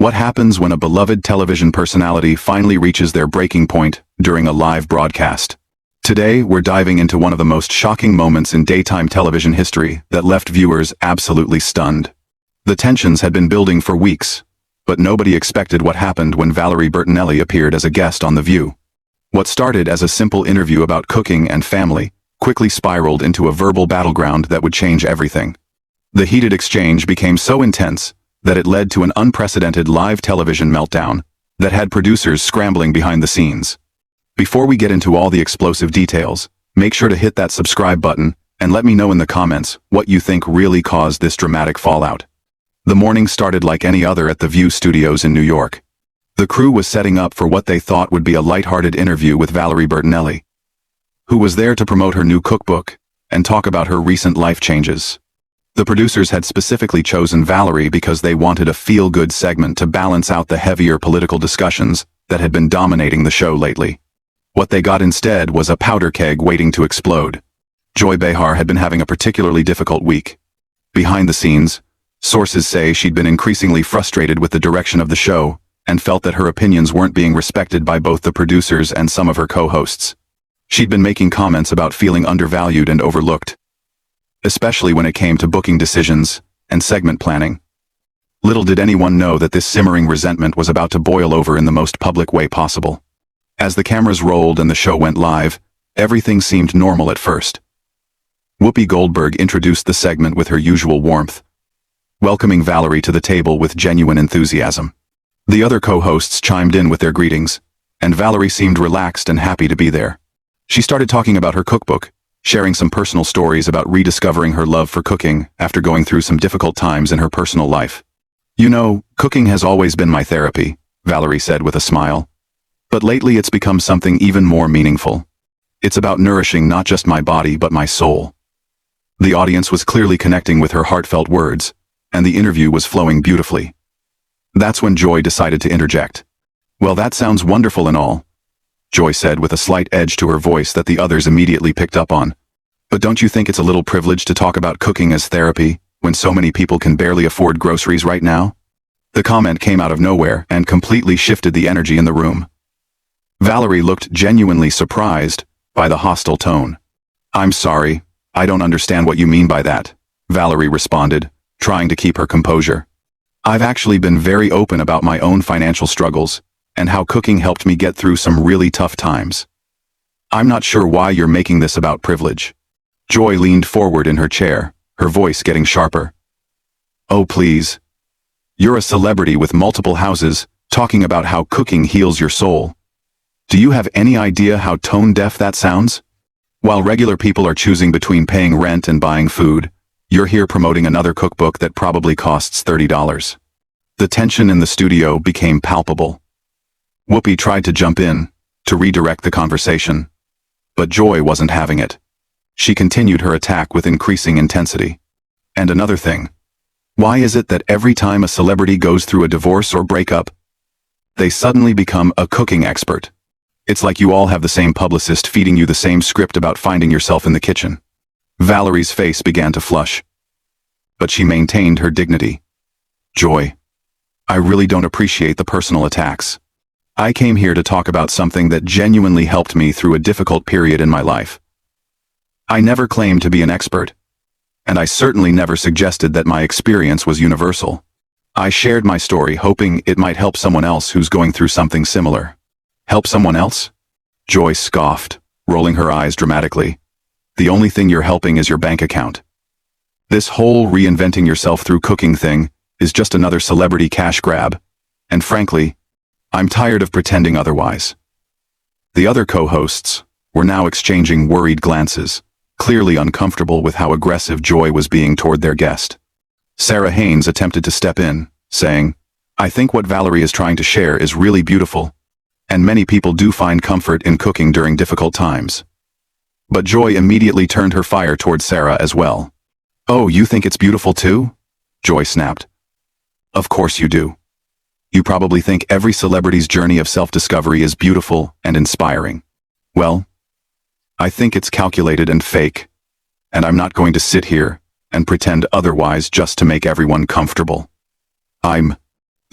What happens when a beloved television personality finally reaches their breaking point during a live broadcast? Today, we're diving into one of the most shocking moments in daytime television history that left viewers absolutely stunned. The tensions had been building for weeks, but nobody expected what happened when Valerie Bertinelli appeared as a guest on The View. What started as a simple interview about cooking and family quickly spiraled into a verbal battleground that would change everything. The heated exchange became so intense that it led to an unprecedented live television meltdown that had producers scrambling behind the scenes. Before we get into all the explosive details, make sure to hit that subscribe button and let me know in the comments what you think really caused this dramatic fallout. The morning started like any other at the View studios in New York. The crew was setting up for what they thought would be a lighthearted interview with Valerie Bertinelli, who was there to promote her new cookbook and talk about her recent life changes. The producers had specifically chosen Valerie because they wanted a feel-good segment to balance out the heavier political discussions that had been dominating the show lately. What they got instead was a powder keg waiting to explode. Joy Behar had been having a particularly difficult week. Behind the scenes, sources say she'd been increasingly frustrated with the direction of the show and felt that her opinions weren't being respected by both the producers and some of her co-hosts. She'd been making comments about feeling undervalued and overlooked, especially when it came to booking decisions and segment planning. Little did anyone know that this simmering resentment was about to boil over in the most public way possible. As the cameras rolled and the show went live, everything seemed normal at first. Whoopi Goldberg introduced the segment with her usual warmth, welcoming Valerie to the table with genuine enthusiasm. The other co-hosts chimed in with their greetings, and Valerie seemed relaxed and happy to be there. She started talking about her cookbook, sharing some personal stories about rediscovering her love for cooking after going through some difficult times in her personal life. "You know, cooking has always been my therapy," Valerie said with a smile. "But lately it's become something even more meaningful. It's about nourishing not just my body but my soul." The audience was clearly connecting with her heartfelt words, and the interview was flowing beautifully. That's when Joy decided to interject. "Well, that sounds wonderful and all," Joy said with a slight edge to her voice that the others immediately picked up on. "But don't you think it's a little privileged to talk about cooking as therapy when so many people can barely afford groceries right now?" The comment came out of nowhere and completely shifted the energy in the room. Valerie looked genuinely surprised by the hostile tone. "I'm sorry, I don't understand what you mean by that," Valerie responded, trying to keep her composure. "I've actually been very open about my own financial struggles and how cooking helped me get through some really tough times. I'm not sure why you're making this about privilege." Joy leaned forward in her chair, her voice getting sharper. "Oh, please. You're a celebrity with multiple houses, talking about how cooking heals your soul. Do you have any idea how tone-deaf that sounds? While regular people are choosing between paying rent and buying food, you're here promoting another cookbook that probably costs $30. The tension in the studio became palpable. Whoopi tried to jump in, to redirect the conversation, but Joy wasn't having it. She continued her attack with increasing intensity. "And another thing. Why is it that every time a celebrity goes through a divorce or breakup, they suddenly become a cooking expert? It's like you all have the same publicist feeding you the same script about finding yourself in the kitchen." Valerie's face began to flush, but she maintained her dignity. "Joy, I really don't appreciate the personal attacks. I came here to talk about something that genuinely helped me through a difficult period in my life. I never claimed to be an expert, and I certainly never suggested that my experience was universal. I shared my story hoping it might help someone else who's going through something similar." "Help someone else?" Joy scoffed, rolling her eyes dramatically. "The only thing you're helping is your bank account. This whole reinventing yourself through cooking thing is just another celebrity cash grab, and frankly, I'm tired of pretending otherwise." The other co-hosts were now exchanging worried glances, clearly uncomfortable with how aggressive Joy was being toward their guest. Sarah Haynes attempted to step in, saying, "I think what Valerie is trying to share is really beautiful, and many people do find comfort in cooking during difficult times." But Joy immediately turned her fire toward Sarah as well. "Oh, you think it's beautiful too?" Joy snapped. "Of course you do. You probably think every celebrity's journey of self-discovery is beautiful and inspiring. Well, I think it's calculated and fake, and I'm not going to sit here and pretend otherwise just to make everyone comfortable.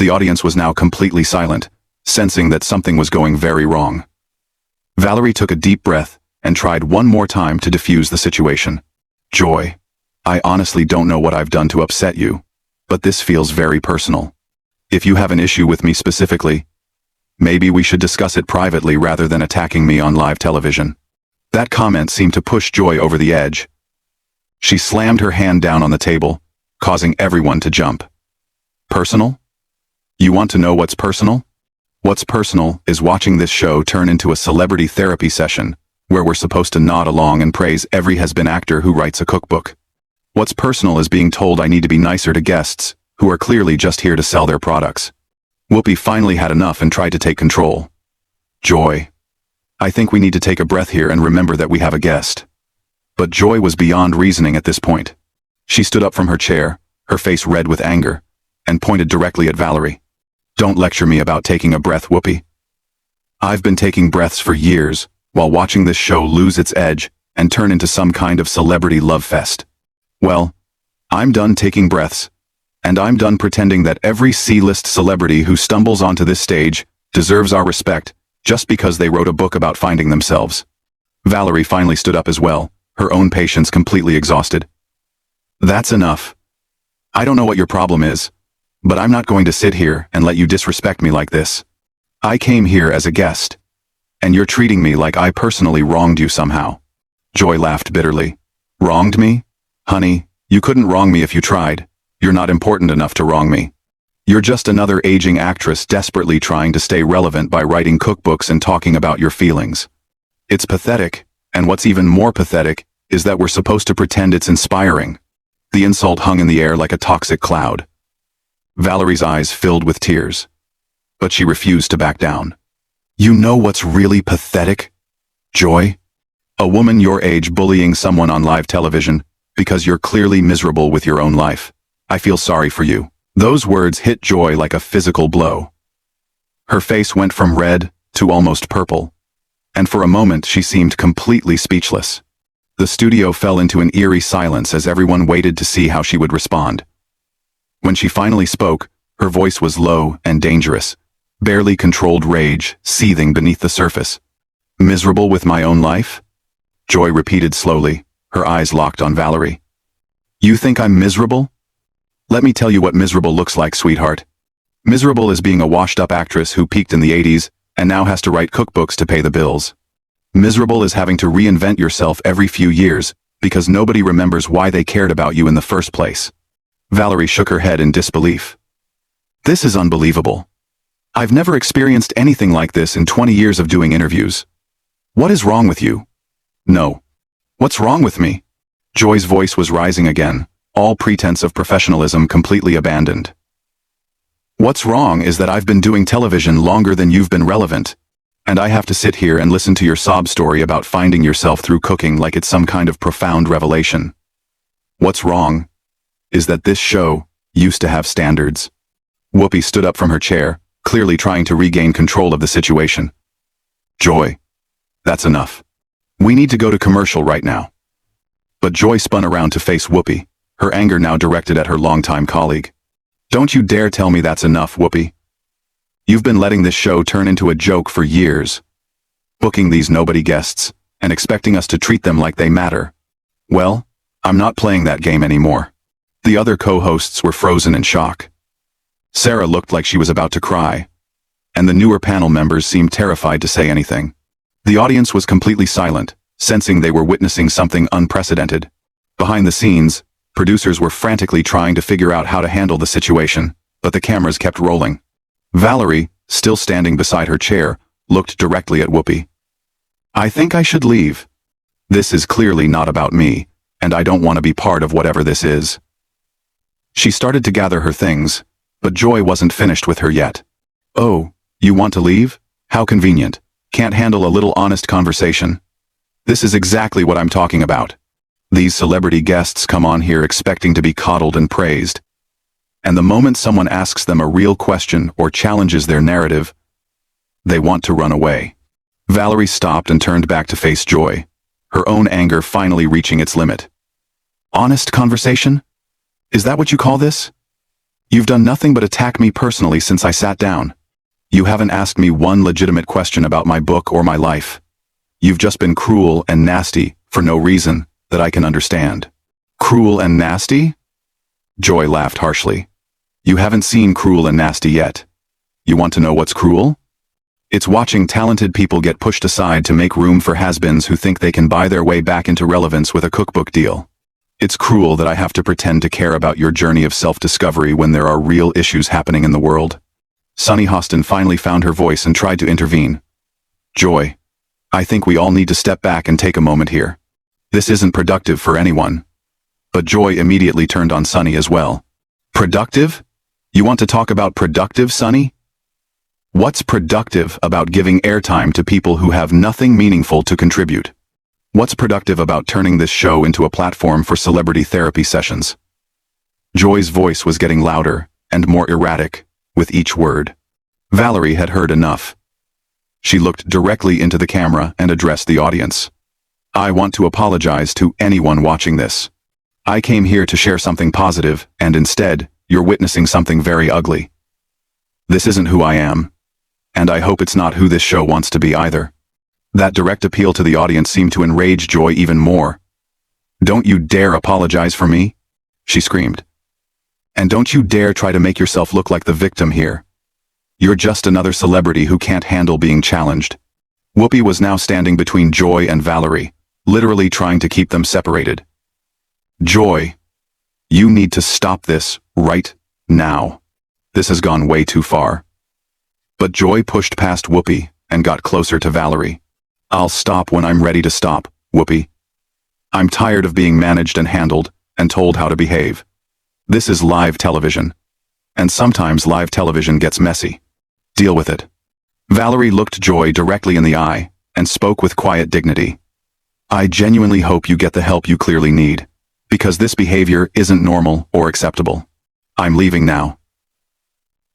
The audience was now completely silent, sensing that something was going very wrong. Valerie took a deep breath and tried one more time to defuse the situation. Joy, I honestly don't know what I've done to upset you, but this feels very personal. If you have an issue with me specifically, maybe we should discuss it privately rather than attacking me on live television. That comment seemed to push Joy over the edge. She slammed her hand down on the table, causing everyone to jump. Personal? You want to know what's personal? What's personal is watching this show turn into a celebrity therapy session, where we're supposed to nod along and praise every has-been actor who writes a cookbook. What's personal is being told I need to be nicer to guests, who are clearly just here to sell their products. Whoopi finally had enough and tried to take control. Joy, I think we need to take a breath here and remember that we have a guest. But Joy was beyond reasoning at this point. She stood up from her chair, her face red with anger, and pointed directly at Valerie. Don't lecture me about taking a breath, Whoopi. I've been taking breaths for years, while watching this show lose its edge and turn into some kind of celebrity love fest. Well, I'm done taking breaths, and I'm done pretending that every C-list celebrity who stumbles onto this stage deserves our respect just because they wrote a book about finding themselves. Valerie finally stood up as well, her own patience completely exhausted. That's enough. I don't know what your problem is, but I'm not going to sit here and let you disrespect me like this. I came here as a guest, and you're treating me like I personally wronged you somehow. Joy laughed bitterly. Wronged me? Honey, you couldn't wrong me if you tried. You're not important enough to wrong me. You're just another aging actress desperately trying to stay relevant by writing cookbooks and talking about your feelings. It's pathetic, and what's even more pathetic is that we're supposed to pretend it's inspiring. The insult hung in the air like a toxic cloud. Valerie's eyes filled with tears, but she refused to back down. You know what's really pathetic, Joy? A woman your age bullying someone on live television because you're clearly miserable with your own life. I feel sorry for you. Those words hit Joy like a physical blow. Her face went from red to almost purple, and for a moment she seemed completely speechless. The studio fell into an eerie silence as everyone waited to see how she would respond. When she finally spoke, her voice was low and dangerous, barely controlled rage seething beneath the surface. Miserable with my own life? Joy repeated slowly, her eyes locked on Valerie. You think I'm miserable? Let me tell you what miserable looks like, sweetheart. Miserable is being a washed-up actress who peaked in the 80s and now has to write cookbooks to pay the bills. Miserable is having to reinvent yourself every few years because nobody remembers why they cared about you in the first place. Valerie shook her head in disbelief. This is unbelievable. I've never experienced anything like this in 20 years of doing interviews. What is wrong with you? No. What's wrong with me? Joy's voice was rising again, all pretense of professionalism completely abandoned. What's wrong is that I've been doing television longer than you've been relevant, and I have to sit here and listen to your sob story about finding yourself through cooking like it's some kind of profound revelation. What's wrong is that this show used to have standards. Whoopi stood up from her chair, clearly trying to regain control of the situation. Joy, that's enough. We need to go to commercial right now. But Joy spun around to face Whoopi, her anger now directed at her longtime colleague. Don't you dare tell me that's enough, Whoopi. You've been letting this show turn into a joke for years, booking these nobody guests and expecting us to treat them like they matter. Well, I'm not playing that game anymore. The other co-hosts were frozen in shock. Sarah looked like she was about to cry, and the newer panel members seemed terrified to say anything. The audience was completely silent, sensing they were witnessing something unprecedented. Behind the scenes, producers were frantically trying to figure out how to handle the situation, but the cameras kept rolling. Valerie, still standing beside her chair, looked directly at Whoopi. I think I should leave. This is clearly not about me, and I don't want to be part of whatever this is. She started to gather her things, but Joy wasn't finished with her yet. Oh, you want to leave? How convenient. Can't handle a little honest conversation. This is exactly what I'm talking about. These celebrity guests come on here expecting to be coddled and praised. And the moment someone asks them a real question or challenges their narrative, they want to run away. Valerie stopped and turned back to face Joy, her own anger finally reaching its limit. Honest conversation? Is that what you call this? You've done nothing but attack me personally since I sat down. You haven't asked me one legitimate question about my book or my life. You've just been cruel and nasty for no reason that I can understand. Cruel and nasty? Joy laughed harshly. You haven't seen Cruel and Nasty yet. You want to know what's cruel? It's watching talented people get pushed aside to make room for has-beens who think they can buy their way back into relevance with a cookbook deal. It's cruel that I have to pretend to care about your journey of self-discovery when there are real issues happening in the world. Sunny Hostin finally found her voice and tried to intervene. Joy, I think we all need to step back and take a moment here. This isn't productive for anyone. But Joy immediately turned on Sunny as well. Productive? You want to talk about productive, Sunny? What's productive about giving airtime to people who have nothing meaningful to contribute? What's productive about turning this show into a platform for celebrity therapy sessions? Joy's voice was getting louder and more erratic with each word. Valerie had heard enough. She looked directly into the camera and addressed the audience. I want to apologize to anyone watching this. I came here to share something positive, and instead, you're witnessing something very ugly. This isn't who I am, and I hope it's not who this show wants to be either. That direct appeal to the audience seemed to enrage Joy even more. Don't you dare apologize for me, she screamed. And don't you dare try to make yourself look like the victim here. You're just another celebrity who can't handle being challenged. Whoopi was now standing between Joy and Valerie, literally trying to keep them separated. Joy, you need to stop this right now. This has gone way too far. But Joy pushed past Whoopi and got closer to Valerie. I'll stop when I'm ready to stop, Whoopi. I'm tired of being managed and handled and told how to behave. This is live television. And sometimes live television gets messy. Deal with it. Valerie looked Joy directly in the eye and spoke with quiet dignity. I genuinely hope you get the help you clearly need, because this behavior isn't normal or acceptable. I'm leaving now.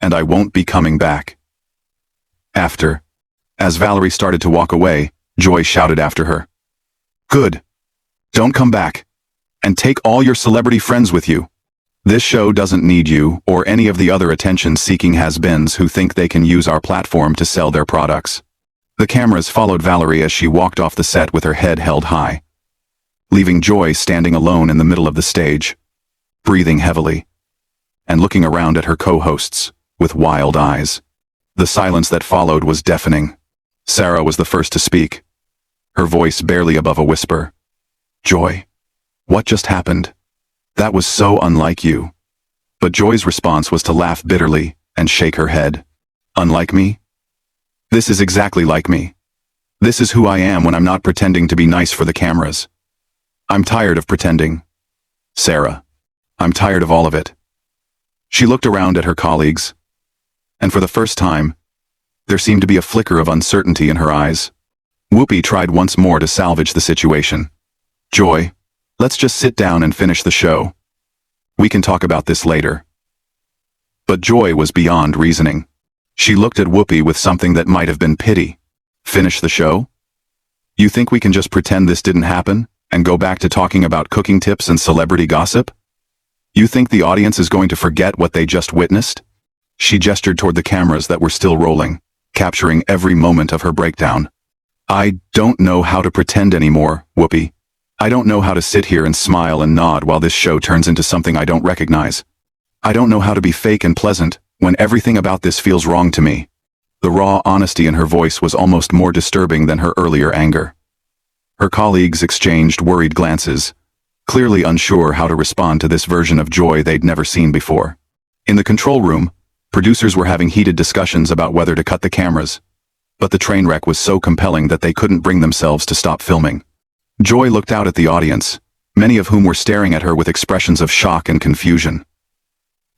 And I won't be coming back. As Valerie started to walk away, Joy shouted after her. Good. Don't come back. And take all your celebrity friends with you. This show doesn't need you or any of the other attention-seeking has-beens who think they can use our platform to sell their products. The cameras followed Valerie as she walked off the set with her head held high, leaving Joy standing alone in the middle of the stage, breathing heavily, and looking around at her co-hosts with wild eyes. The silence that followed was deafening. Sarah was the first to speak, her voice barely above a whisper. Joy, what just happened? That was so unlike you. But Joy's response was to laugh bitterly and shake her head. Unlike me? This is exactly like me. This is who I am when I'm not pretending to be nice for the cameras. I'm tired of pretending. Sarah, I'm tired of all of it. She looked around at her colleagues, and for the first time, there seemed to be a flicker of uncertainty in her eyes. Whoopi tried once more to salvage the situation. Joy, let's just sit down and finish the show. We can talk about this later. But Joy was beyond reasoning. She looked at Whoopi with something that might have been pity. Finish the show? You think we can just pretend this didn't happen and go back to talking about cooking tips and celebrity gossip? You think the audience is going to forget what they just witnessed? She gestured toward the cameras that were still rolling, capturing every moment of her breakdown. I don't know how to pretend anymore, Whoopi. I don't know how to sit here and smile and nod while this show turns into something I don't recognize. I don't know how to be fake and pleasant when everything about this feels wrong to me. The raw honesty in her voice was almost more disturbing than her earlier anger. Her colleagues exchanged worried glances, clearly unsure how to respond to this version of Joy they'd never seen before. In the control room, producers were having heated discussions about whether to cut the cameras, but the train wreck was so compelling that they couldn't bring themselves to stop filming. Joy looked out at the audience, many of whom were staring at her with expressions of shock and confusion.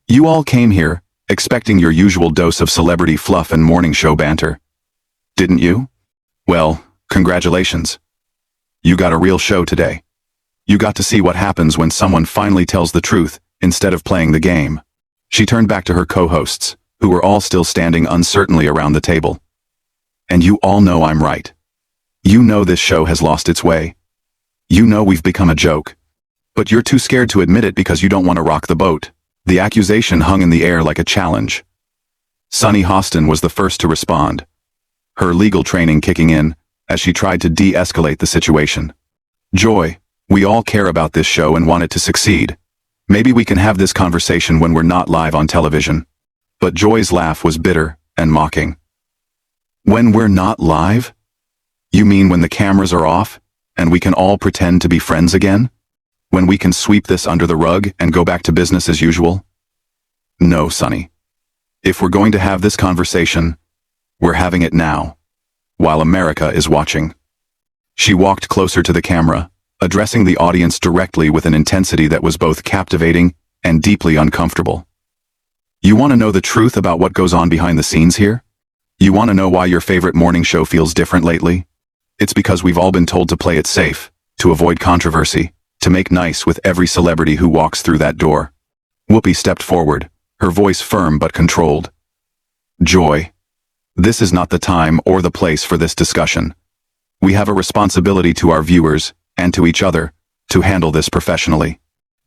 You all came here, expecting your usual dose of celebrity fluff and morning show banter. Didn't you? Well, congratulations. You got a real show today. You got to see what happens when someone finally tells the truth instead of playing the game. She turned back to her co-hosts, who were all still standing uncertainly around the table. And you all know I'm right. You know this show has lost its way. You know we've become a joke. But you're too scared to admit it because you don't want to rock the boat. The accusation hung in the air like a challenge. Sunny Hostin was the first to respond, her legal training kicking in as she tried to de-escalate the situation. Joy, we all care about this show and want it to succeed. Maybe we can have this conversation when we're not live on television. But Joy's laugh was bitter and mocking. When we're not live? You mean when the cameras are off and we can all pretend to be friends again? When we can sweep this under the rug and go back to business as usual? No, Sunny. If we're going to have this conversation, we're having it now, while America is watching. She walked closer to the camera, addressing the audience directly with an intensity that was both captivating and deeply uncomfortable. You want to know the truth about what goes on behind the scenes here? You want to know why your favorite morning show feels different lately? It's because we've all been told to play it safe, to avoid controversy, to make nice with every celebrity who walks through that door. Whoopi stepped forward, her voice firm but controlled. Joy, this is not the time or the place for this discussion. We have a responsibility to our viewers, and to each other, to handle this professionally.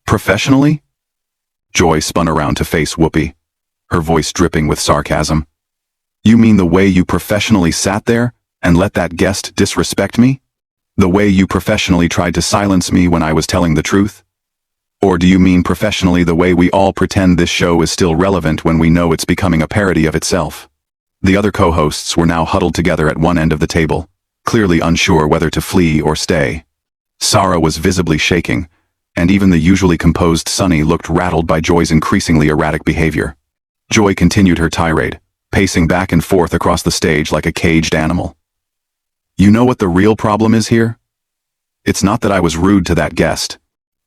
Professionally? Joy spun around to face Whoopi, her voice dripping with sarcasm. You mean the way you professionally sat there and let that guest disrespect me? The way you professionally tried to silence me when I was telling the truth? Or do you mean professionally the way we all pretend this show is still relevant when we know it's becoming a parody of itself? The other co-hosts were now huddled together at one end of the table, clearly unsure whether to flee or stay. Sarah was visibly shaking, and even the usually composed Sunny looked rattled by Joy's increasingly erratic behavior. Joy continued her tirade, pacing back and forth across the stage like a caged animal. You know what the real problem is here? It's not that I was rude to that guest.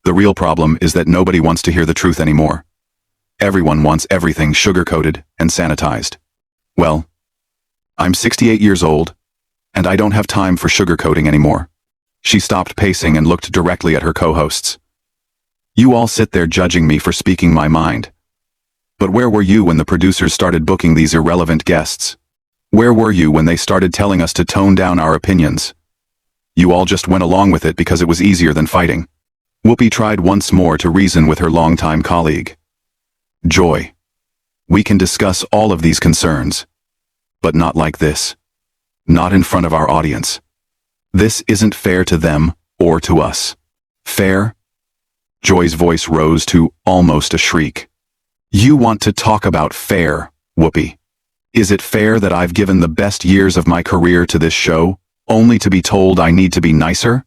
The real problem is that nobody wants to hear the truth anymore. Everyone wants everything sugar-coated and sanitized. Well, I'm 68 years old, and I don't have time for sugar-coating anymore. She stopped pacing and looked directly at her co-hosts. You all sit there judging me for speaking my mind. But where were you when the producers started booking these irrelevant guests? Where were you when they started telling us to tone down our opinions? You all just went along with it because it was easier than fighting. Whoopi tried once more to reason with her longtime colleague. Joy, we can discuss all of these concerns, but not like this. Not in front of our audience. This isn't fair to them or to us. Fair? Joy's voice rose to almost a shriek. You want to talk about fair, Whoopi? Is it fair that I've given the best years of my career to this show, only to be told I need to be nicer?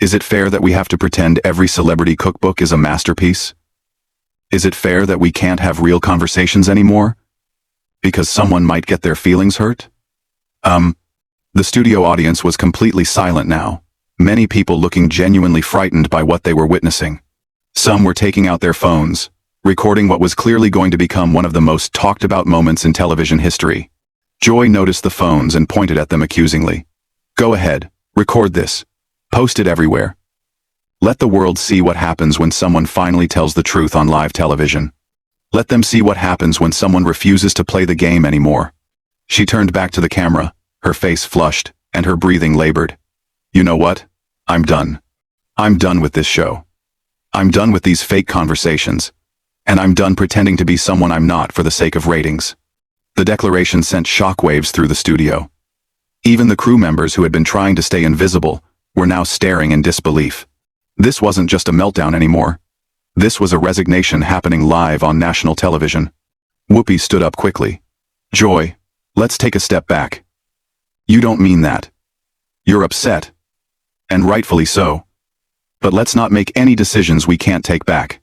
Is it fair that we have to pretend every celebrity cookbook is a masterpiece? Is it fair that we can't have real conversations anymore? Because someone might get their feelings hurt? The studio audience was completely silent now, many people looking genuinely frightened by what they were witnessing. Some were taking out their phones, recording what was clearly going to become one of the most talked about moments in television history. Joy noticed the phones and pointed at them accusingly. Go ahead, record this. Post it everywhere. Let the world see what happens when someone finally tells the truth on live television. Let them see what happens when someone refuses to play the game anymore. She turned back to the camera, her face flushed, and her breathing labored. You know what? I'm done. I'm done with this show. I'm done with these fake conversations. And I'm done pretending to be someone I'm not for the sake of ratings. The declaration sent shockwaves through the studio. Even the crew members who had been trying to stay invisible were now staring in disbelief. This wasn't just a meltdown anymore. This was a resignation happening live on national television. Whoopi stood up quickly. Joy, let's take a step back. You don't mean that. You're upset. And rightfully so. But let's not make any decisions we can't take back.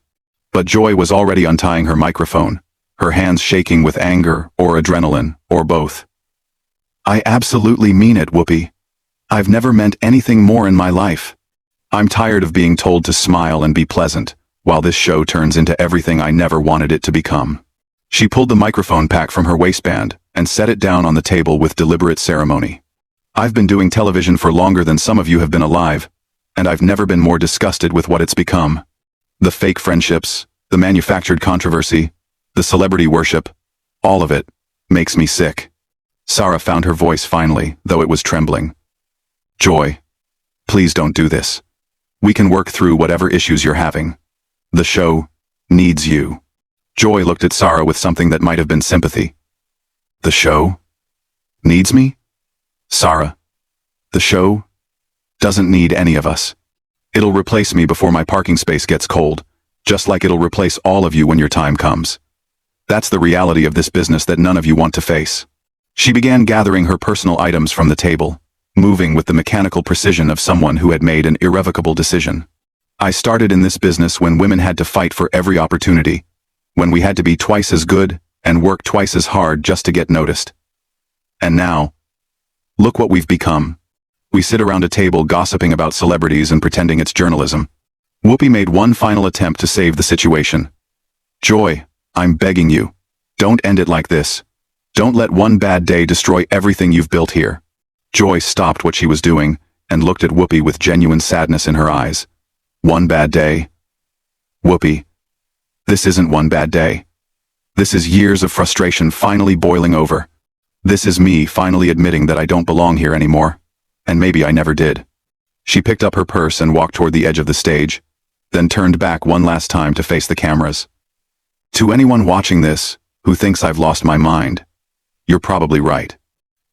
But Joy was already untying her microphone, her hands shaking with anger or adrenaline, or both. I absolutely mean it, Whoopi. I've never meant anything more in my life. I'm tired of being told to smile and be pleasant, while this show turns into everything I never wanted it to become. She pulled the microphone pack from her waistband and set it down on the table with deliberate ceremony. I've been doing television for longer than some of you have been alive, and I've never been more disgusted with what it's become. The fake friendships, the manufactured controversy, the celebrity worship, all of it makes me sick. Sarah found her voice finally, though it was trembling. Joy, please don't do this. We can work through whatever issues you're having. The show needs you. Joy looked at Sarah with something that might have been sympathy. The show needs me? Sarah, the show doesn't need any of us. It'll replace me before my parking space gets cold, just like it'll replace all of you when your time comes. That's the reality of this business that none of you want to face. She began gathering her personal items from the table, moving with the mechanical precision of someone who had made an irrevocable decision. I started in this business when women had to fight for every opportunity, when we had to be twice as good and work twice as hard just to get noticed. And now, look what we've become. We sit around a table gossiping about celebrities and pretending it's journalism. Whoopi made one final attempt to save the situation. Joy, I'm begging you. Don't end it like this. Don't let one bad day destroy everything you've built here. Joy stopped what she was doing and looked at Whoopi with genuine sadness in her eyes. One bad day? Whoopi, this isn't one bad day. This is years of frustration finally boiling over. This is me finally admitting that I don't belong here anymore. And maybe I never did. She picked up her purse and walked toward the edge of the stage, then turned back one last time to face the cameras. To anyone watching this who thinks I've lost my mind, you're probably right.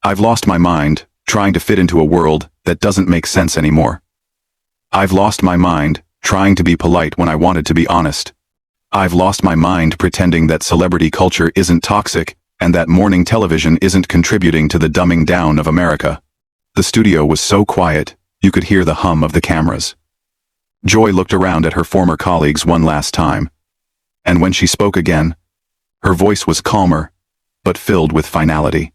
I've lost my mind trying to fit into a world that doesn't make sense anymore. I've lost my mind trying to be polite when I wanted to be honest. I've lost my mind pretending that celebrity culture isn't toxic and that morning television isn't contributing to the dumbing down of America. The studio was so quiet, you could hear the hum of the cameras. Joy looked around at her former colleagues one last time. And when she spoke again, her voice was calmer, but filled with finality.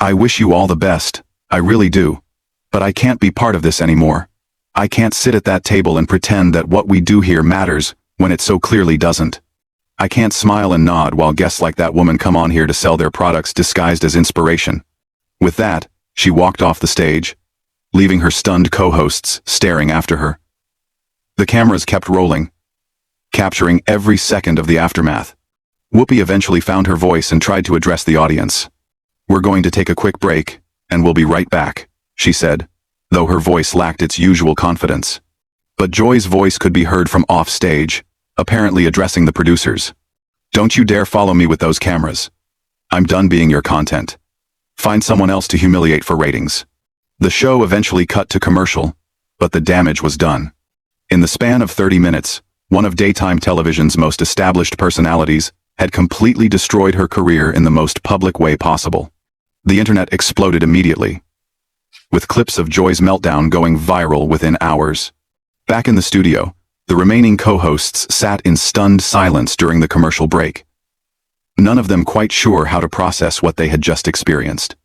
I wish you all the best, I really do. But I can't be part of this anymore. I can't sit at that table and pretend that what we do here matters when it so clearly doesn't. I can't smile and nod while guests like that woman come on here to sell their products disguised as inspiration. With that, she walked off the stage, leaving her stunned co-hosts staring after her. The cameras kept rolling, capturing every second of the aftermath. Whoopi eventually found her voice and tried to address the audience. We're going to take a quick break, and we'll be right back, she said, though her voice lacked its usual confidence. But Joy's voice could be heard from off stage, apparently addressing the producers. Don't you dare follow me with those cameras. I'm done being your content. Find someone else to humiliate for ratings. The show eventually cut to commercial, but the damage was done. In the span of 30 minutes, one of daytime television's most established personalities had completely destroyed her career in the most public way possible. The internet exploded immediately, with clips of Joy's meltdown going viral within hours. Back in the studio, the remaining co-hosts sat in stunned silence during the commercial break, none of them quite sure how to process what they had just experienced.